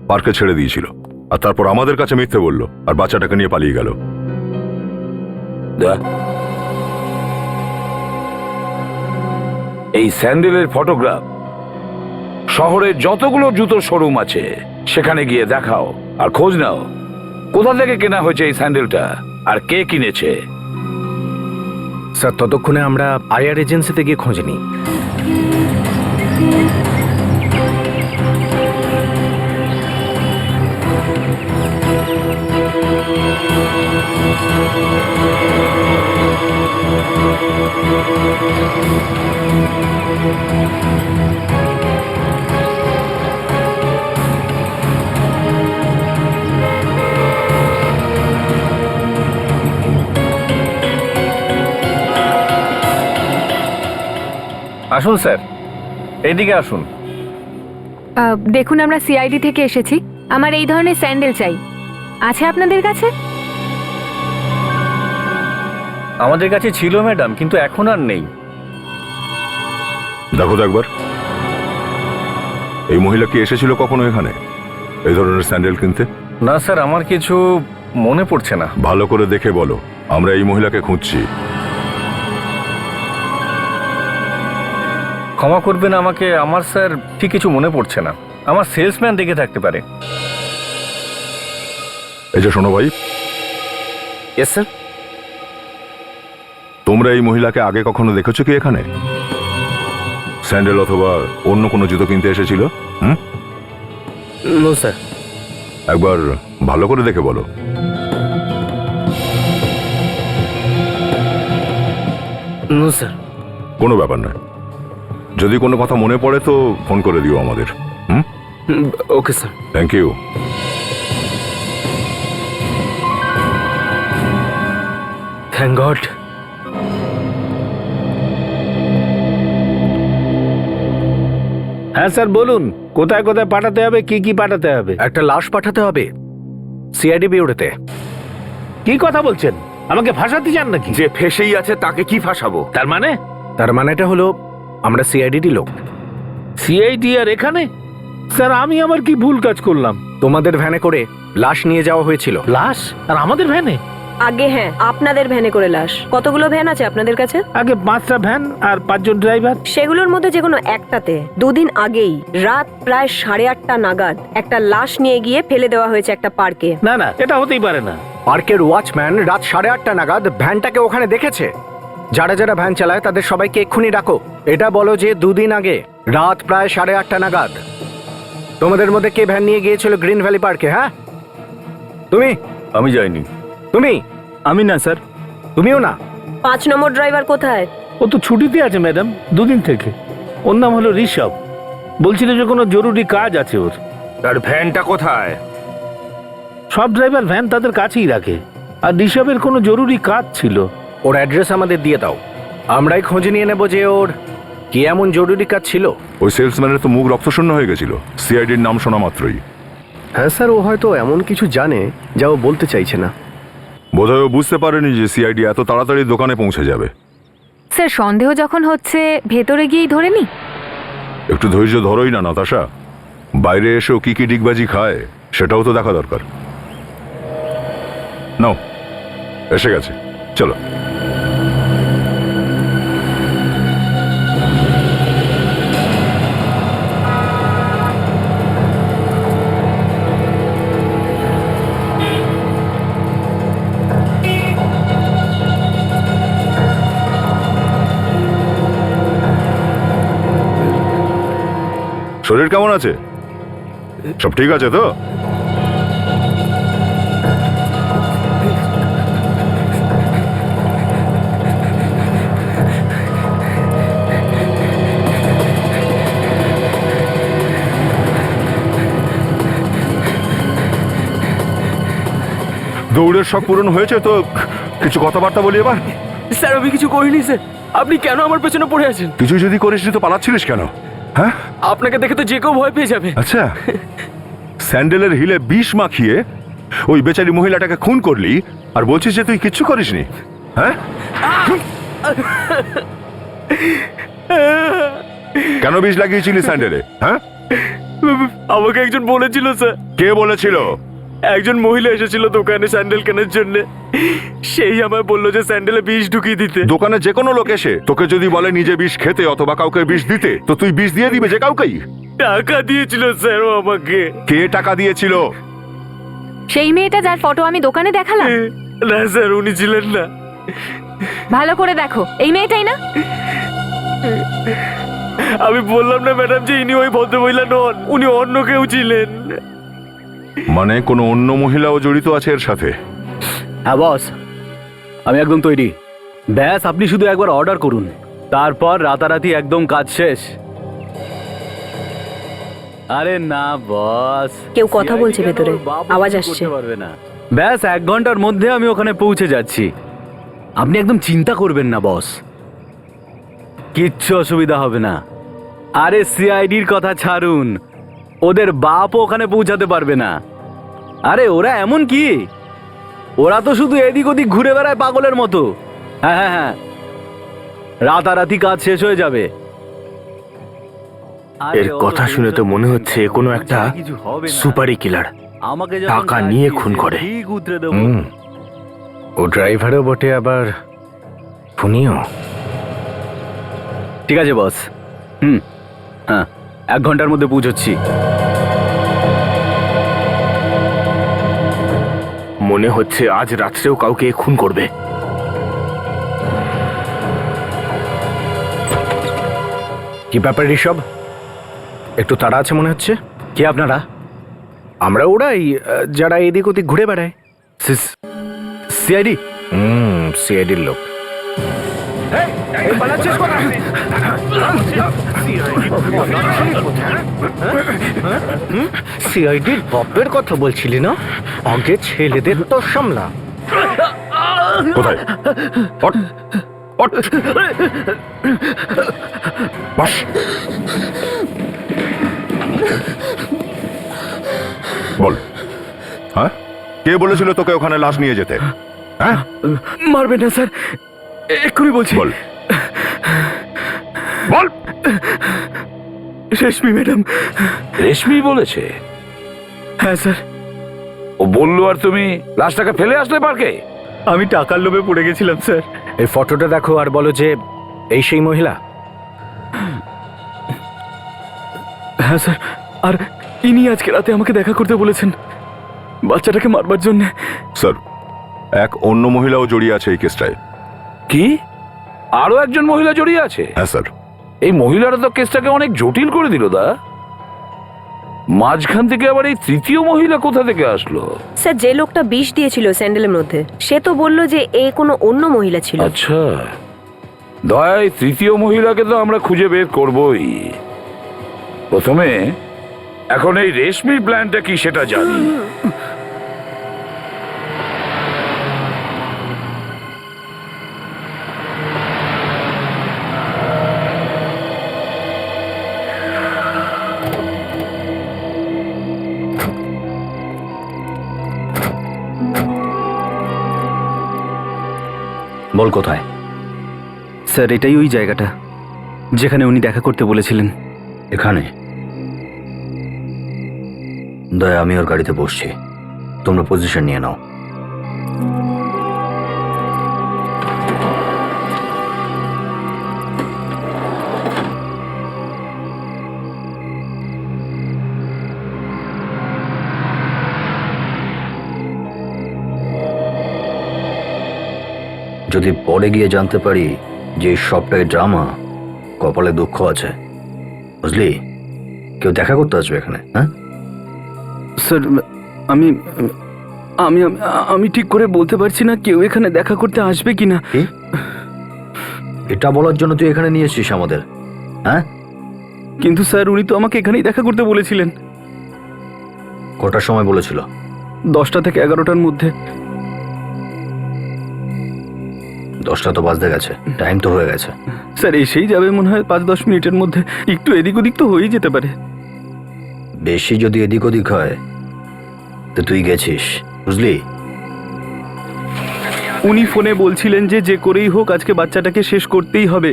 পার্কে ছেড়ে দিয়েছিল, আর তারপর আমাদের কাছে মিথ্যে বলল, আর বাচ্চাটাকে নিয়ে পালিয়ে গেল। এই স্যান্ডেলের ফটোগ্রাফ শহরের যতগুলো জুতোর শোরুম আছে সেখানে গিয়ে দেখাও, আর খোঁজ নাও কোথা থেকে কেনা হয়েছে এই স্যান্ডেলটা, আর কে কিনেছে। স্যার, ততক্ষণে আমরা আইআর এজেন্সিতে গিয়ে খোঁজ নিই। আসুন স্যার, এইদিকে আসুন। দেখুন, আমরা সিআইডি থেকে এসেছি, আমার এই ধরনের স্যান্ডেল চাই। আছে আপনাদের কাছে? আমাদের কাছে ছিল ম্যাডাম, কিন্তু এখন আর নেই। দেখো তো একবার, এই মহিলা কি এসেছিল কখনো এখানে এই ধরনের স্যান্ডেল কিনতে? না স্যার, আমার কিছু মনে পড়ছে না। ভালো করে দেখে বলো, আমরা এই মহিলাকে খুঁজছি। ক্ষমা করবেন আমাকে, আমার স্যার ঠিক কিছু মনে পড়ছে না। আমার সেলসম্যান দেখে থাকতে পারে। এই যে শোনো ভাই। Yes sir. তোমরা এই মহিলাকে আগে কখনো দেখেছো কি এখানে? স্যান্ডেল অথবা অন্য কোনো জুতো কিনতে এসেছিল? No sir. একবার ভালো করে দেখে বলো। No sir. কোনো ব্যাপার নয়, যদি কোনো কথা মনে পড়ে তো ফোন করে দিও আমাদের। Okay sir. Thank you. Thank God. হ্যাঁ স্যার, বলুন কোথায় কোথায় পাঠাতে হবে, কি কি পাঠাতে হবে? একটা লাশ পাঠাতে হবে সিআইডি বিউরোতে। কি কথা বলছেন? আমাকে ফাঁসাতে চান নাকি? যে ফেসেই আছে তাকে কি ফাঁসাবো? তার মানে তার মানেটা হলো আমরা সিআইডির লোক। সিআইডি আর এখানে? স্যার, আমি আবার কি ভুল কাজ করলাম? তোমাদের ভ্যানে করে লাশ নিয়ে যাওয়া হয়েছিল। লাশ? আর আমাদের ভ্যানে? আগে হ্যাঁ, আপনাদের ভ্যানে করে লাশ। কতগুলো ভ্যান আছে আপনাদের কাছে? আগে 5টা ভ্যান আর 5 জন ড্রাইভার। সেগুলোর মধ্যে যে কোনো একটাতে 2 দিন আগেই রাত প্রায় 8:30 নাগাদ একটা লাশ নিয়ে গিয়ে ফেলে দেওয়া হয়েছে একটা পার্কে। না না, এটা হতেই পারে না। পার্কের ওয়াচম্যান রাত 8:30 নাগাদ ভ্যানটাকে ওখানে দেখেছে। যারা যারা ভ্যান চালায় তাদের সবাইকে এক্ষুনি ডাকো। এটা বলো যে 2 দিন আগে রাত প্রায় 8:30 নাগাদ তোমাদের মধ্যে কে ভ্যান নিয়ে গিয়েছিল গ্রিন ভ্যালি পার্কে? হ্যাঁ, তুমি? আমি যাইনি। তুমি? আমি না স্যার। তুমিও না? 5 নম্বর ড্রাইভার কোথায়? ও তো ছুটিতে আছে ম্যাডাম, 2 দিন থেকে। ওর নাম হলো ঋষভ। বলছিল যে কোনো জরুরি কাজ আছে ওর। আর ভ্যানটা কোথায়? সব ড্রাইভার ভ্যান তাদের কাছেই রাখে, আর ঋষভের কোনো জরুরি কাজ ছিল। ওর অ্যাড্রেস আমাদের দিয়ে দাও, আমরাই খোঁজ নিয়ে নেব যে ওর কি এমন জরুরি কাজ ছিল। ওই সেলসম্যানের তো মুখ রক্তশূন্য হয়ে গেছিল সিআইডির নাম শোনা মাত্রই। হ্যাঁ স্যার, ও হয়তো এমন কিছু জানে যা ও বলতে চাইছে না। বোধহয় ও বুঝতে পারেনি যে সিআইডি এত তাড়াতাড়ি দোকানে পৌঁছে যাবে। স্যার সন্দেহ যখন হচ্ছে ভেতরে গিয়েই ধরে নি। একটু ধৈর্য ধরোই না নাতাশা। বাইরে এসেও কি কি ডিগবাজি খায় সেটাও তো দেখা দরকার। নাও, এসে গেছে, চলো। শরীর কেমন আছে? সব ঠিক আছে তো? দৌড়ের শখ পূরণ হয়েছে তো কিছু কথাবার্তা বলি এবার। স্যার আমি কিছু করিনি স্যার। আপনি কেন আমার পেছনে পড়ে আছেন? কিছু যদি করিস তো পালাচ্ছিলিস কেন? হ্যাঁ, আপনাকে দেখে তো যে কেউ ভয় পেয়ে যাবে। আচ্ছা, স্যান্ডেলের হিলে বিষ মাখিয়ে ওই বেচারি মহিলাটাকে খুন করলি আর বলছিস যে তুই কিচ্ছু করিসনি? হ্যাঁ, কেন বিষ লাগিয়েছিলি স্যান্ডেলে? হ্যাঁ, আমাকে একজন বলেছিল স্যার। কে বলেছিল? একজন মহিলা এসেছিল দোকানে স্যান্ডেল কেনার জন্য। সেই আমায় বললো যে স্যান্ডেলে বিষ ঢুকিয়ে দিতে। দোকানে যে কোনো লোক এসে তোকে যদি বলে নিজে বিষ খেতে অথবা কাউকে বিষ দিতে, তো তুই বিষ দিয়ে দিবে যে কাউকেই? টাকা দিয়েছিল স্যার ও আমাকে। কে টাকা দিয়েছিল? সেই মেয়েটা যার ফটো আমি দোকানে দেখালাম। না স্যার, উনি ছিলেন না। ভালো করে দেখো, এই মেয়েটাই না? আমি বললাম না ম্যাডাম যে ইনি ওই ভদ্রমহিলা নন, উনি অন্য কেউ ছিলেন। মানে কোনো অন্য মহিলাও জড়িত আছে এর সাথে? হ্যাঁ বস, আমি একদম তৈরি। ব্যাস আপনি শুধু একবার অর্ডার করুন, তারপর রাতারাতি একদম কাজ শেষ। আরে না বস, কেউ কথা বলছে ভেতরে, আওয়াজ আসছে। পারবে না। ব্যাস 1 ঘন্টার মধ্যে আমি ওখানে পৌঁছে যাচ্ছি। আপনি একদম চিন্তা করবেন না বস, কিচ্ছু অসুবিধা হবে না। আরে সিআইডির কথা ছাড়ুন, ওদের বাপও ওখানে পৌঁছাতে পারবে না। আরে ওরা এমন কি, ওরা তো শুধু এদিক ওদিক ঘুরে বেড়ায় পাগলের মতো। হ্যাঁ হ্যাঁ হ্যাঁ, রাতারাতি কাজ শেষ হয়ে যাবে। এর কথা শুনে তো মনে হচ্ছে কোনো একটা সুপারি কিলার আমাকে টাকা নিয়ে খুন করে। ঠিক উতরে দেবো। ও ড্রাইভারও বটে, আবার খুনিও। ঠিক আছে বস। হ্যাঁ, 1 ঘন্টার মধ্যে পৌঁছচ্ছি। মনে হচ্ছে আজ রাত্রেও কাউকে খুন করবে। কি ব্যাপার ঋষভ, একটু তাড়া আছে মনে হচ্ছে। কি আপনারা? আমরা ওরাই যারা এদিক ওদিক ঘুরে বেড়ায়। সিআইডি? সিআইডির লোক। সিআইডির বাপের কথা বলছিলি না? আগে ছেলেদের তো সামলা। কোথায়? ওঠ, ওঠ। বস। বল, হ্যাঁ, কে বলেছিল তোকে ওখানে লাশ নিয়ে যেতে? হ্যাঁ, মারবেন না স্যার, এক্ষুনি বলছি। বল, বল। রেশমি ম্যাডাম। রেশমি বলেছে? হ্যাঁ স্যার। ও বললো আর তুমি লাশটাকে ফেলে আসলে পার্কে? আমি টাকার লোভে পড়ে গেছিলাম স্যার। এই ফটোটা দেখো আর বলো যে এই সেই মহিলা। হ্যাঁ স্যার, আর ইনি আজকে রাতে আমাকে দেখা করতে বলেছেন বাচ্চাটাকে মারবার জন্য। স্যার, এক অন্য মহিলাও জড়িয়ে আছে এই কেসটায়। কি আরো একজন মহিলা জড়িয়ে আছে? হ্যাঁ স্যার। এই মহিলারা তো কেসটাকে অনেক জটিল করে দিল দা। মাঝখান থেকে আবার এই তৃতীয় মহিলা কোথা থেকে আসলো? স্যার, যে লোকটা বিষ দিয়েছিল স্যান্ডেলের মধ্যে, সে তো বললো যে এ কোনো অন্য মহিলা ছিল। আচ্ছা, দয়া, এই তৃতীয় মহিলাকে তো আমরা খুঁজে বের করবই। প্রথমে এখন এই রেশমির প্ল্যানটা কি সেটা জানি। বল কোথায়? স্যার, এটাই ওই জায়গাটা যেখানে উনি দেখা করতে বলেছিলেন। এখানে? দয়া, আমি ওর গাড়িতে বসছি, তোমরা পজিশন নিয়ে নাও। যদি পরে গিয়ে জানতে পারি যে সবটাই ড্রামা, কপালে দুঃখ আছে, বুঝলি? কেউ দেখা করতে আসবে এখানে? হ্যাঁ স্যার, আমি আমি আমি ঠিক করে বলতে পারছি না কেউ এখানে দেখা করতে আসবে কিনা। এটা বলার জন্য তুই এখানে নিয়ে এসছিস আমাদের? হ্যাঁ, কিন্তু স্যার উনি তো আমাকে এখানেই দেখা করতে বলেছিলেন। কটার সময় বলেছিল? 10টা থেকে 11টার মধ্যে। 10টা তো বাজতে গেছে, টাইম তো হয়ে গেছে। স্যার, এসেই যাবে মনে হয় 5-10 মিনিটের মধ্যে। একটু এদিক ওদিক তো হয়েই যেতে পারে। বেশি যদি এদিক ওদিক হয় তো তুই গেছিস, বুঝলি? উনি ফোনে বলছিলেন যে যে করেই হোক আজকে বাচ্চাটাকে শেষ করতেই হবে।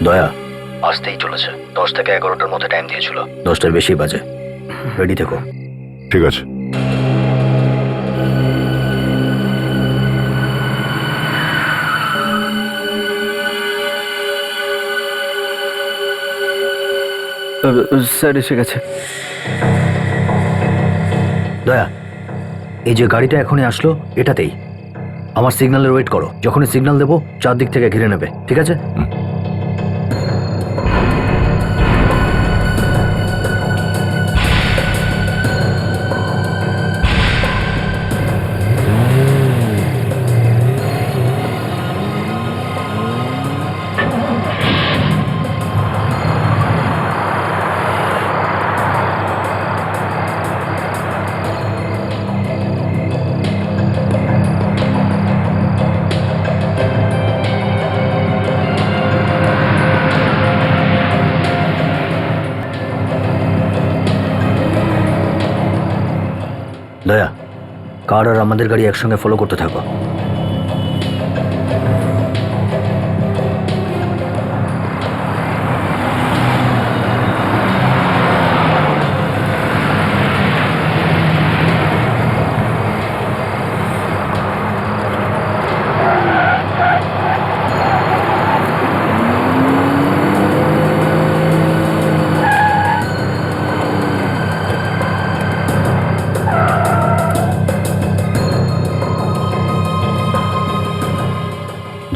দয়া, আসতেই চলেছে। 10 থেকে 11টার মধ্যে টাইম দিয়েছিল, 10টার বেশি বাজে। রেডি থেকো। ঠিক আছে। স্যার এসে গেছে। দয়া, এই যে গাড়িটা এখনই আসলো, এটাতেই আমার সিগন্যালের ওয়েট করো। যখনই সিগন্যাল দেবো চারদিক থেকে ঘিরে নেবে, ঠিক আছে? দয়া, কার আর আমাদের গাড়ি একসঙ্গে ফলো করতে থাকো।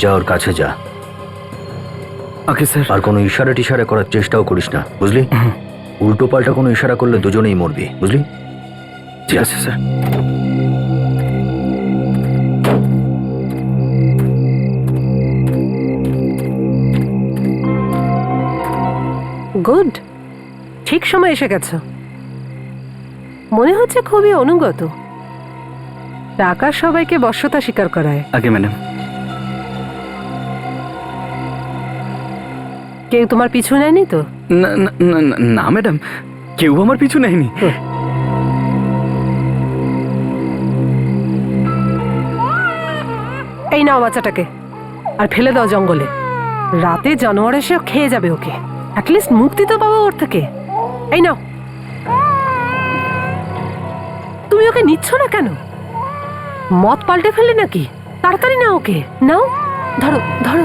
যা, ওর কাছে যা। Okay sir. আর কোনো ইশারা টিশারা করার চেষ্টাও করিস না, বুঝলি? উল্টো পাল্টা কোনো ইশারা করলে দুজনেই মরবি, বুঝলি? ঠিক আছে স্যার। গুড, ঠিক সময় এসে গেছো। মনে হচ্ছে খুবই অনুগত। টাকা সবাইকে বশ্যতা স্বীকার করায়। আগে ম্যাডাম। কেউ তোমার পিছু নেয়নি তো? না না না, না, না ম্যাডাম, কেউ আমার পিছু নেয়নি। এই নাও বাচ্চাটাকে, আর ফেলে দাও জঙ্গলে। রাতে জানোয়ার এসে খেয়ে যাবে ওকে। অ্যাটলিস্ট মুক্তি তো পাবো ওর থেকে। এই নাও। তুমি ওকে নিচ্ছ না কেন? মত পাল্টে ফেললে নাকি? তাড়াতাড়ি নাও ওকে, নাও, ধরো ধরো।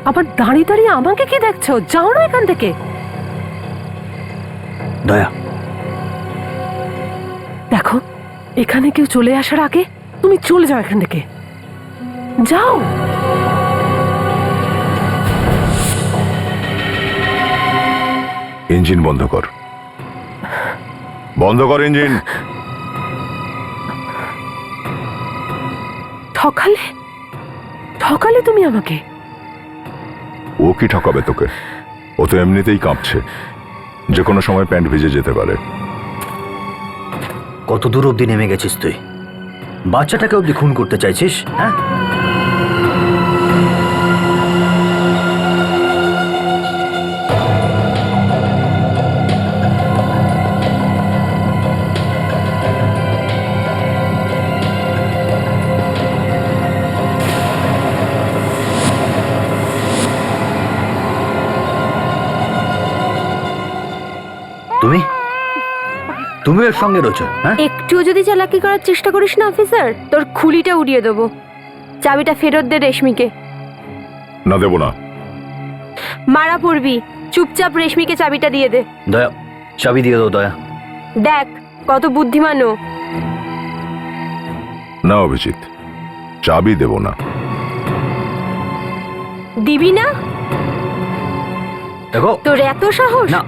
আবার দাঁড়িয়ে দাঁড়িয়ে আমাকে কি দেখছো? যাও না এখান থেকে। দয়া, দেখো, এখানে কেউ চলে আসার আগে তুমি চলে যাও এখান থেকে, যাও। ইঞ্জিন বন্ধ কর, বন্ধ কর ইঞ্জিন। ঠকালে, ঠকালে তুমি আমাকে। ও কি ঠকাবে তোকে? ও তো এমনিতেই কাঁপছে, যে কোনো সময় প্যান্ট ভিজে যেতে পারে। কত দূর অব্দি নেমে গেছিস তুই? বাচ্চাটাকে অব্দি খুন করতে চাইছিস? হ্যাঁ, তুমি তুমি এর সঙ্গে রয়েছো? হ্যাঁ, একটুও যদি চালাকি করার চেষ্টা করিস না অফিসার, তোর খুলিটা উড়িয়ে দেবো। চাবিটা ফেরত দে রেশমিকে। না, দেব না। মারা পড়বি, চুপচাপ রেশমিকে চাবিটা দিয়ে দে। দয়া, চাবি দিয়ে দাও দয়া। দেখ কত বুদ্ধিমান ও। না অভিজিৎ, চাবি দেব না। দিবি না? দেখো, তোর এত সাহস? না,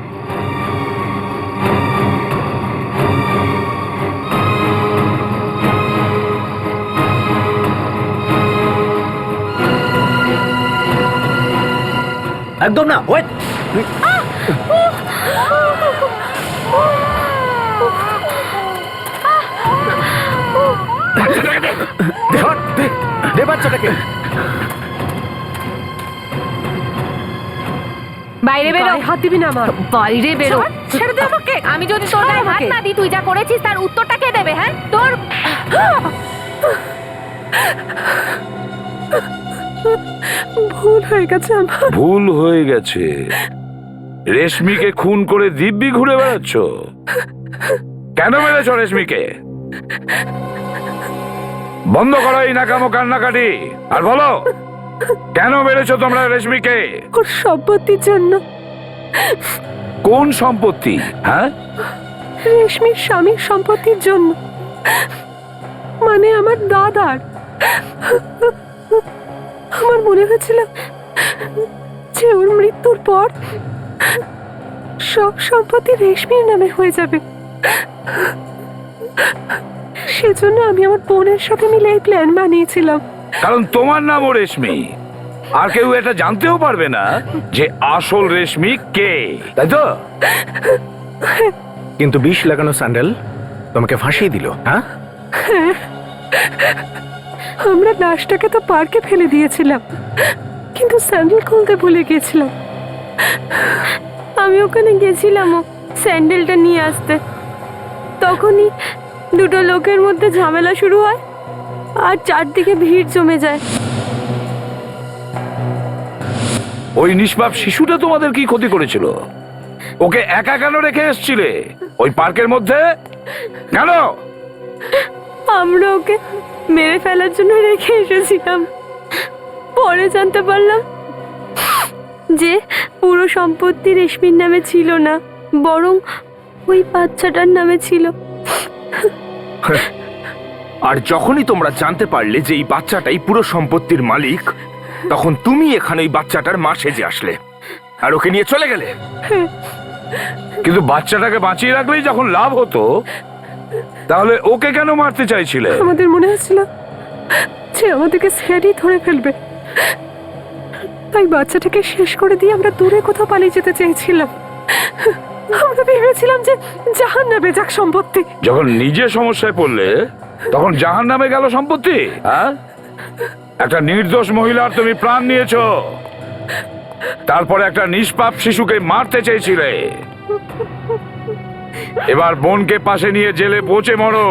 একদম না। ওয়েট, দে বাচ্চাটাকে। বাইরে বেরো। গায়ে হাত দিবি না আমার। বাইরে বেরো। ছেড়ে দে আমাকে। আমি যদি তোর গায়ে হাত না দিই, তুই যা করেছিস তার উত্তরটা কে দেবে? হ্যাঁ, তোর ভুল হয়ে গেছে আমার। ভুল হয়ে গেছে? রেশমিকে খুন করে দিব্যি ঘুরে বেড়াচ্ছ? কেন মেরেছ রেশমিকে? বন্ধ করো এই নাকামো কান্নাকাটি, আর বলো কেন মেরেছো তোমরা রেশমিকে? ওর সম্পত্তির জন্য। কোন সম্পত্তি? হ্যাঁ, রেশমির স্বামীর সম্পত্তির জন্য, মানে আমার দাদার। আমার মনে হয়েছিল যে ওর মৃত্যুর পর সব সম্পত্তি রেশমির নামে হয়ে যাবে। সেজন্য আমি আমার বোনের সাথে মিলে এই প্ল্যান বানিয়েছিলাম। কারণ তোমার নামও রেশমি, আর কেউ এটা জানতেও পারবে না যে আসল রেশমি কে, তাই তো? কিন্তু বিষ লাগানো স্যান্ডেল তোমাকে ফাঁসিয়ে দিল। হ্যাঁ, আমরা লাশটাকে তো পার্কে ফেলে দিয়েছিলাম, কিন্তু স্যান্ডেল খুলতে ভুলে গিয়েছিলাম। আমি ওখানে গেছিলাম স্যান্ডেলটা নিয়ে আসতে, তখনই দুটো লোকের মধ্যে ঝামেলা শুরু হয় আর চারদিকে ভিড় জমে যায়। ওই নিষ্পাপ শিশুটা তোমাদের কি ক্ষতি করেছিল? ওকে একা কেন রেখে এসছিলে ওই পার্কের মধ্যে? কেন? আমরা ওকে মেরে ফেলার জন্য রেখে এসেছিলাম। পরে জানতে পারলাম যে পুরো সম্পত্তি রেশমির নামে ছিল না, বরং ওই বাচ্চাটার নামে ছিল। আর যখনই তোমরা জানতে পারলে যে এই বাচ্চাটাই পুরো সম্পত্তির মালিক, তখন তুমি এখানে ওই বাচ্চাটার মা সেজে আসলে আর ওকে নিয়ে চলে গেলে। কিন্তু বাচ্চাটাকে বাঁচিয়ে রাখলেই যখন লাভ হতো, তাহলে ওকে কেন মারতে চাইছিলে? আমাদের মনে হচ্ছিল যে আমাদেরকে স্যারই ধরে ফেলবে, তাই বাচ্চাটাকে শেষ করে দিয়ে আমরা দূরে কোথাও পালিয়ে যেতে চেয়েছিলাম। আমরা ভেবেছিলাম যে জাহান্নামে যাক সম্পত্তি। যখন নিজে সমস্যায় পড়লে তখন জাহান্নামে গেল সম্পত্তি? হ্যাঁ, একটা নির্দোষ মহিলার তুমি প্রাণ নিয়েছো, তারপরে একটা নিষ্পাপ শিশুকে মারতে চেয়েছিলে। এবার বোনকে পাশে নিয়ে জেলে পৌঁছে মরো,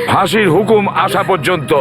ফাঁসির হুকুম আসা পর্যন্ত।